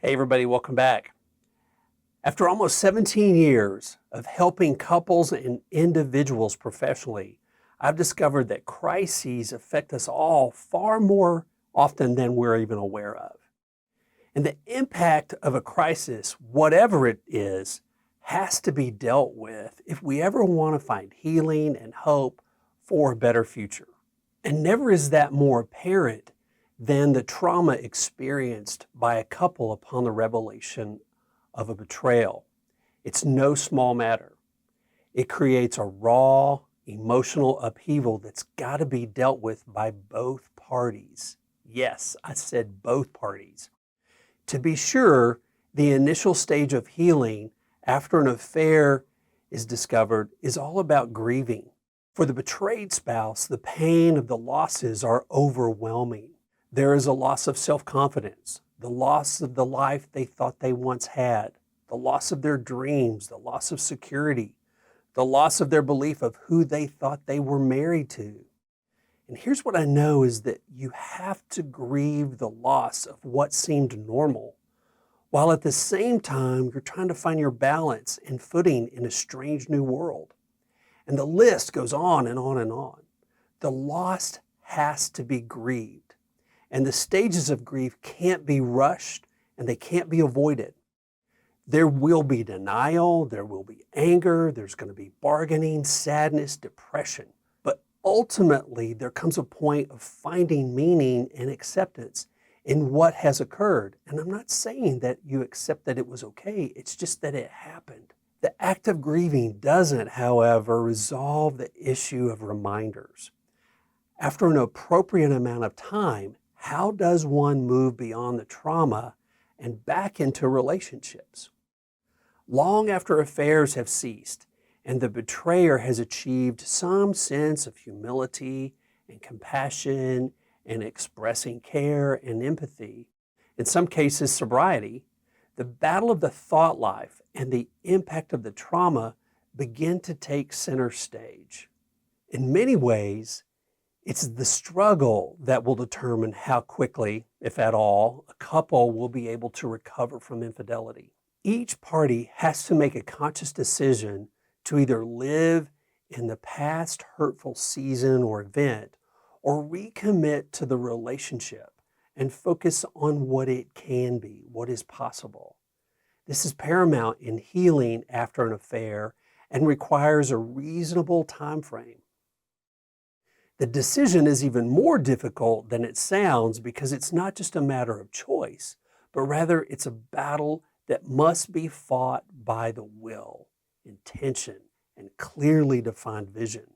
Hey everybody, welcome back. After almost 17 years of helping couples and individuals professionally, I've discovered that crises affect us all far more often than we're even aware of. And the impact of a crisis, whatever it is, has to be dealt with if we ever want to find healing and hope for a better future. And never is that more apparent than the trauma experienced by a couple upon the revelation of a betrayal. It's no small matter. It creates a raw, emotional upheaval that's got to be dealt with by both parties. Yes, I said both parties. To be sure, the initial stage of healing after an affair is discovered is all about grieving. For the betrayed spouse, the pain of the losses are overwhelming. There is a loss of self-confidence, the loss of the life they thought they once had, the loss of their dreams, the loss of security, the loss of their belief of who they thought they were married to. And here's what I know is that you have to grieve the loss of what seemed normal, while at the same time you're trying to find your balance and footing in a strange new world. And the list goes on and on and on. The loss has to be grieved. And the stages of grief can't be rushed and they can't be avoided. There will be denial, there will be anger, there's going to be bargaining, sadness, depression. But ultimately, there comes a point of finding meaning and acceptance in what has occurred. And I'm not saying that you accept that it was okay, it's just that it happened. The act of grieving doesn't, however, resolve the issue of reminders. After an appropriate amount of time, how does one move beyond the trauma and back into relationships? Long after affairs have ceased and the betrayer has achieved some sense of humility and compassion and expressing care and empathy, in some cases sobriety, the battle of the thought life and the impact of the trauma begin to take center stage. In many ways, it's the struggle that will determine how quickly, if at all, a couple will be able to recover from infidelity. Each party has to make a conscious decision to either live in the past hurtful season or event or recommit to the relationship and focus on what it can be, what is possible. This is paramount in healing after an affair and requires a reasonable time frame. The decision is even more difficult than it sounds because it's not just a matter of choice, but rather it's a battle that must be fought by the will, intention, and clearly defined vision,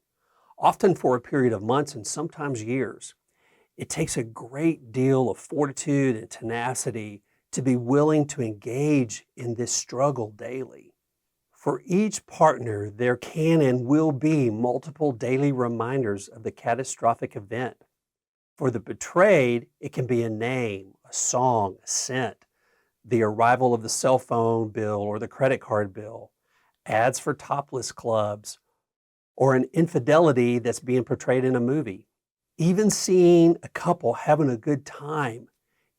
often for a period of months and sometimes years. It takes a great deal of fortitude and tenacity to be willing to engage in this struggle daily. For each partner, there can and will be multiple daily reminders of the catastrophic event. For the betrayed, it can be a name, a song, a scent, the arrival of the cell phone bill or the credit card bill, ads for topless clubs, or an infidelity that's being portrayed in a movie. Even seeing a couple having a good time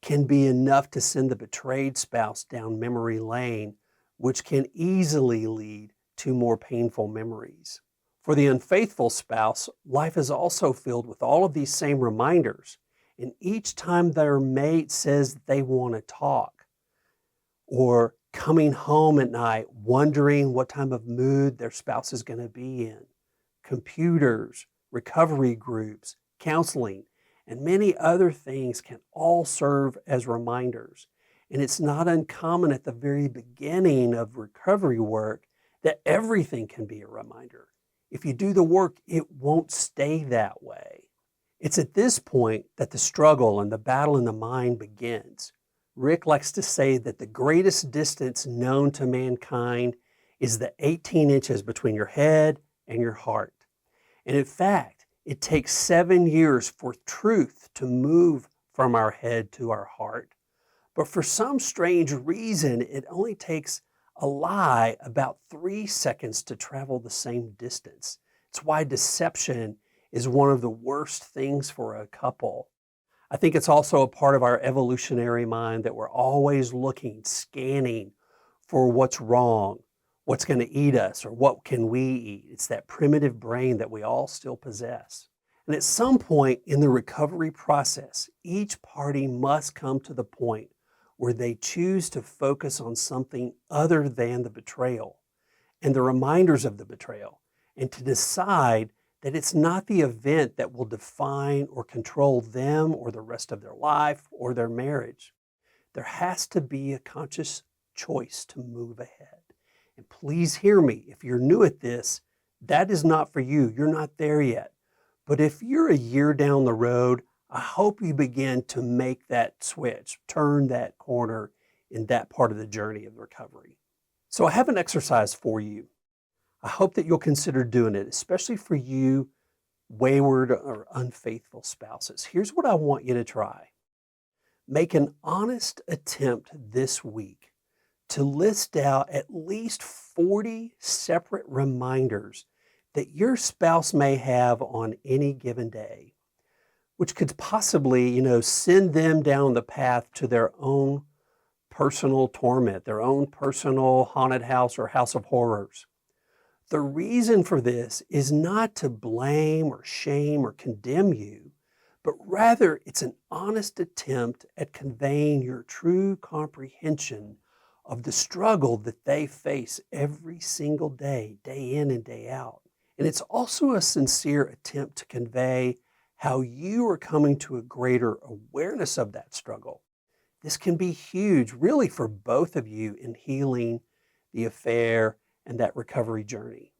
can be enough to send the betrayed spouse down memory lane, which can easily lead to more painful memories. For the unfaithful spouse, life is also filled with all of these same reminders, and each time their mate says they want to talk, or coming home at night wondering what type of mood their spouse is going to be in, computers, recovery groups, counseling, and many other things can all serve as reminders. And it's not uncommon at the very beginning of recovery work that everything can be a reminder. If you do the work, it won't stay that way. It's at this point that the struggle and the battle in the mind begins. Rick likes to say that the greatest distance known to mankind is the 18 inches between your head and your heart. And in fact, it takes 7 years for truth to move from our head to our heart. But for some strange reason, it only takes a lie about 3 seconds to travel the same distance. It's why deception is one of the worst things for a couple. I think it's also a part of our evolutionary mind that we're always looking, scanning for what's wrong, what's going to eat us, or what can we eat. It's that primitive brain that we all still possess. And at some point in the recovery process, each party must come to the point where they choose to focus on something other than the betrayal and the reminders of the betrayal, and to decide that it's not the event that will define or control them or the rest of their life or their marriage. There has to be a conscious choice to move ahead. And please hear me, if you're new at this, that is not for you. You're not there yet. But if you're a year down the road, I hope you begin to make that switch, turn that corner in that part of the journey of recovery. So I have an exercise for you. I hope that you'll consider doing it, especially for you wayward or unfaithful spouses. Here's what I want you to try. Make an honest attempt this week to list out at least 40 separate reminders that your spouse may have on any given day, which could possibly, send them down the path to their own personal torment, their own personal haunted house or house of horrors. The reason for this is not to blame or shame or condemn you, but rather it's an honest attempt at conveying your true comprehension of the struggle that they face every single day, day in and day out. And it's also a sincere attempt to convey how you are coming to a greater awareness of that struggle. This can be huge, really, for both of you in healing the affair and that recovery journey.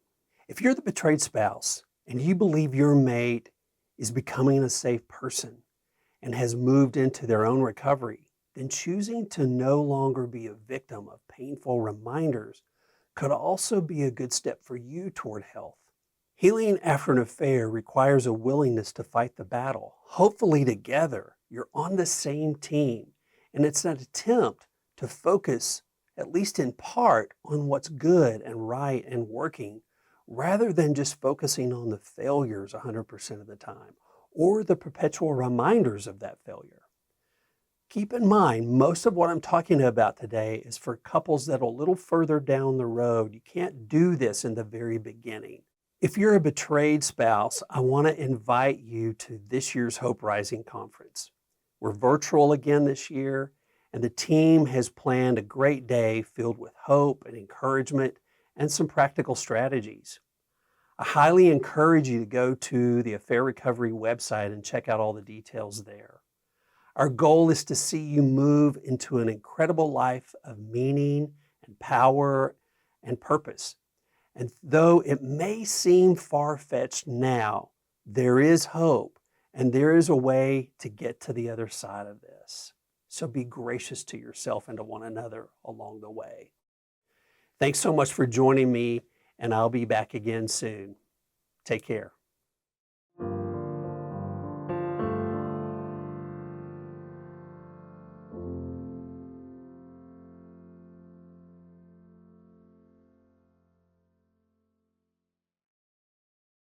If you're the betrayed spouse and you believe your mate is becoming a safe person and has moved into their own recovery, then choosing to no longer be a victim of painful reminders could also be a good step for you toward health. Healing after an affair requires a willingness to fight the battle. Hopefully together, you're on the same team, and it's an attempt to focus, at least in part, on what's good and right and working, rather than just focusing on the failures 100% of the time, or the perpetual reminders of that failure. Keep in mind, most of what I'm talking about today is for couples that are a little further down the road. You can't do this in the very beginning. If you're a betrayed spouse, I want to invite you to this year's Hope Rising Conference. We're virtual again this year, and the team has planned a great day filled with hope and encouragement and some practical strategies. I highly encourage you to go to the Affair Recovery website and check out all the details there. Our goal is to see you move into an incredible life of meaning and power and purpose. And though it may seem far-fetched now, there is hope and there is a way to get to the other side of this. So be gracious to yourself and to one another along the way. Thanks so much for joining me, and I'll be back again soon. Take care.